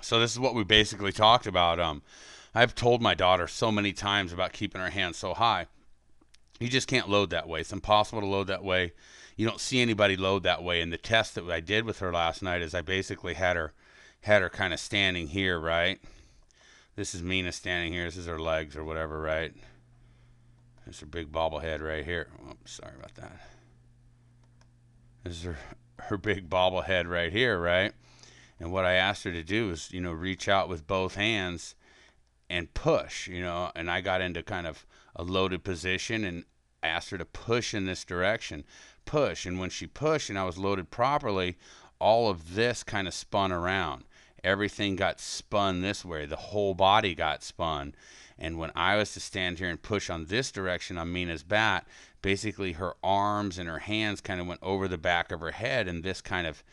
So this is what we basically talked about. I've told my daughter so many times about keeping her hands so high. You just can't load that way. It's impossible to load that way. You don't see anybody load that way. And the test that I did with her last night is I basically had her kind of standing here, right? This is Mina standing here. This is her legs or whatever, right? There's her big bobblehead right here. Oops, sorry about that. This is her big bobblehead right here, right? And what I asked her to do is, reach out with both hands and push, and I got into kind of a loaded position and asked her to push in this direction, push. And when she pushed and I was loaded properly, all of this kind of spun around. Everything got spun this way. The whole body got spun. And when I was to stand here and push on this direction on Mina's bat, basically her arms and her hands kind of went over the back of her head, and this kind of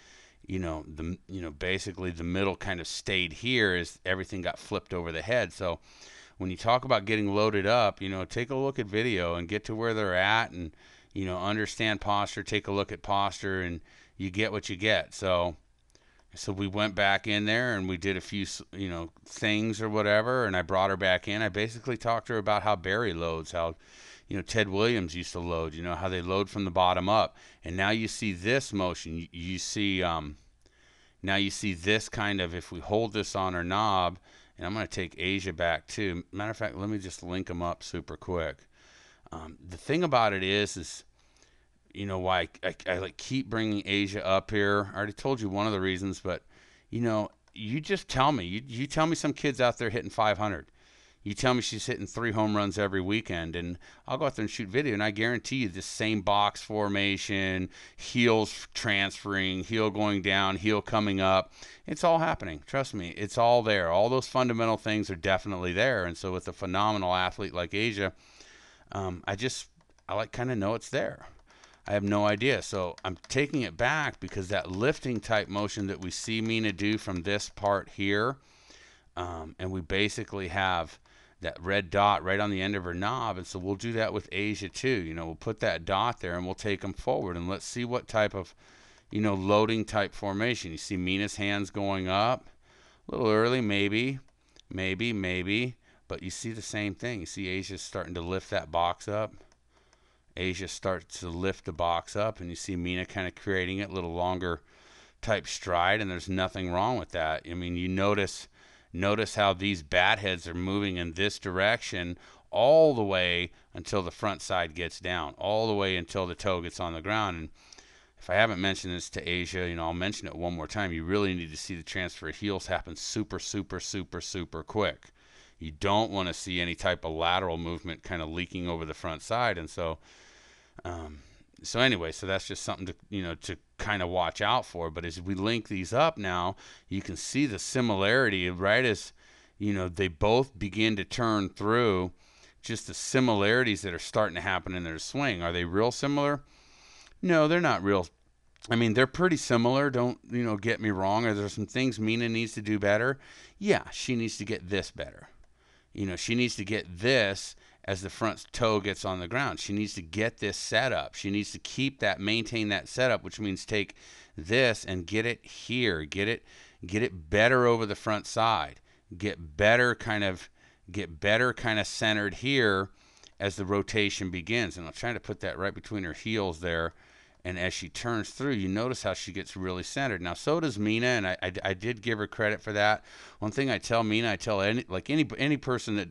basically the middle kind of stayed here as everything got flipped over the head. So when you talk about getting loaded up, take a look at video and get to where they're at, and understand posture, take a look at posture, and you get what you get. So we went back in there and we did a few things or whatever, and I brought her back in. I basically talked to her about how Barry loads, how Ted Williams used to load, how they load from the bottom up. And now you see this motion. You see now you see this kind of, if we hold this on our knob, and I'm going to take Asia back too. Matter of fact, let me just link them up super quick. The thing about it is why I like keep bringing Asia up here. I already told you one of the reasons, but you just tell me. You tell me some kid's out there hitting 500. You tell me she's hitting 3 home runs every weekend, and I'll go out there and shoot video, and I guarantee you this same box formation, heels transferring, heel going down, heel coming up, it's all happening. Trust me, it's all there. All those fundamental things are definitely there. And so with a phenomenal athlete like Asia, I like kind of know it's there. I have no idea. So I'm taking it back because that lifting type motion that we see Mina do from this part here, and we basically have that red dot right on the end of her knob. And so we'll do that with Asia too. We'll put that dot there and we'll take them forward, and let's see what type of, loading type formation. You see Mina's hands going up a little early, maybe, but you see the same thing. You see Asia starting to lift that box up. Asia starts to lift the box up, and you see Mina kind of creating it a little longer type stride, and there's nothing wrong with that. I mean, you notice how these bat heads are moving in this direction all the way until the front side gets down, all the way until the toe gets on the ground. And if I haven't mentioned this to Asia, I'll mention it one more time. You really need to see the transfer of heels happen super, super, super, super quick. You don't want to see any type of lateral movement kind of leaking over the front side. And so anyway, so that's just something to kind of watch out for. But as we link these up now, you can see the similarity right as they both begin to turn through. Just the similarities that are starting to happen in their swing. Are they real similar? No, they're not real. I mean, they're pretty similar. Don't get me wrong. Are there some things Mina needs to do better? Yeah, she needs to get this better. She needs to get this as the front toe gets on the ground. She needs to get this set up. She needs to maintain that setup, which means take this and get it here. Get it better over the front side. Get better kind of centered here as the rotation begins. And I'm trying to put that right between her heels there. And as she turns through, you notice how she gets really centered. Now, so does Mina, and I did give her credit for that. One thing I tell Mina, I tell any person that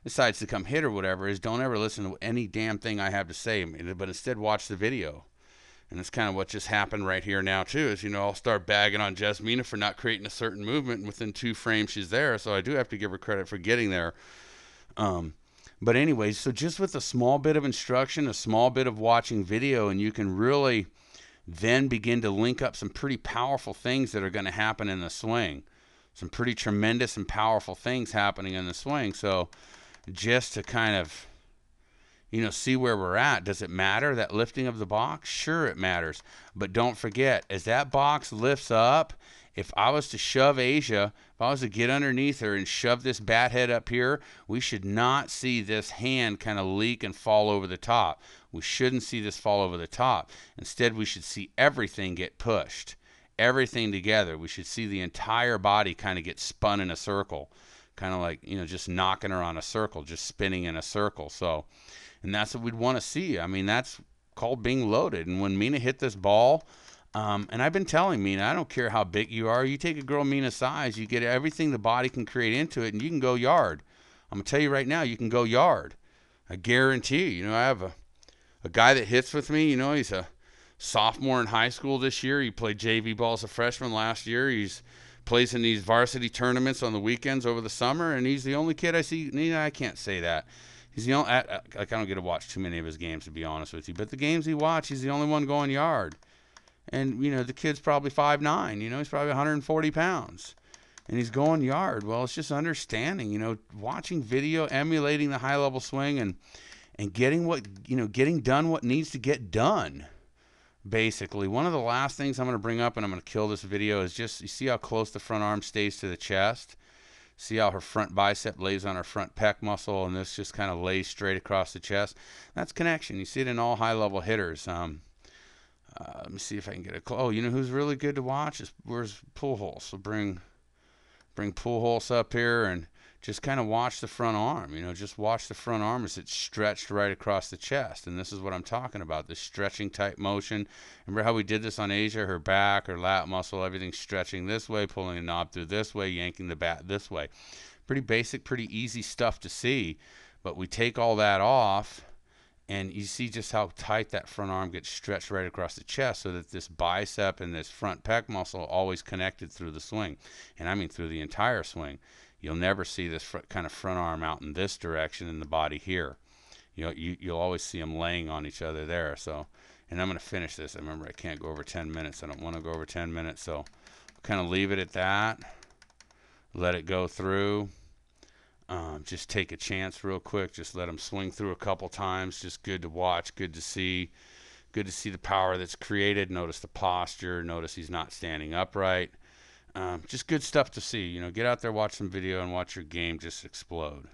decides to come hit or whatever, is don't ever listen to any damn thing I have to say, but instead watch the video. And that's kind of what just happened right here now too, is I'll start bagging on Mina for not creating a certain movement, and within 2 frames she's there. So I do have to give her credit for getting there. But anyways, so just with a small bit of instruction, a small bit of watching video, and you can really then begin to link up some pretty powerful things that are going to happen in the swing. Some pretty tremendous and powerful things happening in the swing. So just to kind of, see where we're at. Does it matter, that lifting of the box? Sure, it matters. But don't forget, as that box lifts up, if I was to shove Asia, if I was to get underneath her and shove this bat head up here, we should not see this hand kind of leak and fall over the top. We shouldn't see this fall over the top. Instead, we should see everything get pushed. everything together. We should see the entire body kind of get spun in a circle, kind of like, just knocking her on a circle, just spinning in a circle. So, and that's what we'd want to see. I mean, that's called being loaded. And when Mina hit this ball, and I've been telling Mina, I don't care how big you are. You take a girl Mina's size, you get everything the body can create into it, and you can go yard. I'm going to tell you right now, you can go yard. I guarantee you. I have a guy that hits with me. He's a sophomore in high school this year. He played JV ball as a freshman last year. He's plays in these varsity tournaments on the weekends over the summer, and he's the only kid I see. I can't say that. He's the only. I don't get to watch too many of his games, to be honest with you. But the games he watches, he's the only one going yard. And the kid's probably 5'9". He's probably 140 pounds, and he's going yard. Well, it's just understanding. Watching video, emulating the high level swing, and getting done what needs to get done. Basically, one of the last things I'm going to bring up, and I'm going to kill this video, is just, you see how close the front arm stays to the chest? See how her front bicep lays on her front pec muscle, and this just kind of lays straight across the chest? That's connection. You see it in all high-level hitters. Let me see if I can get a... Oh, who's really good to watch? Where's Pujols? So bring Pujols up here and just kind of watch the front arm. Just watch the front arm as it's stretched right across the chest. And this is what I'm talking about, this stretching type motion. Remember how we did this on Asia? Her back, her lat muscle, everything's stretching this way, pulling the knob through this way, yanking the bat this way. Pretty basic, pretty easy stuff to see. But we take all that off, and you see just how tight that front arm gets stretched right across the chest, so that this bicep and this front pec muscle are always connected through the swing. And I mean through the entire swing. You'll never see this kind of front arm out in this direction in the body here. You'll always see them laying on each other there. So, and I'm going to finish this. Remember, I can't go over 10 minutes. I don't want to go over 10 minutes. So, kind of leave it at that. Let it go through. Just take a chance real quick. Just let him swing through a couple times. Just good to watch. Good to see. Good to see the power that's created. Notice the posture. Notice he's not standing upright. Just good stuff to see. Get out there, watch some video, and watch your game just explode.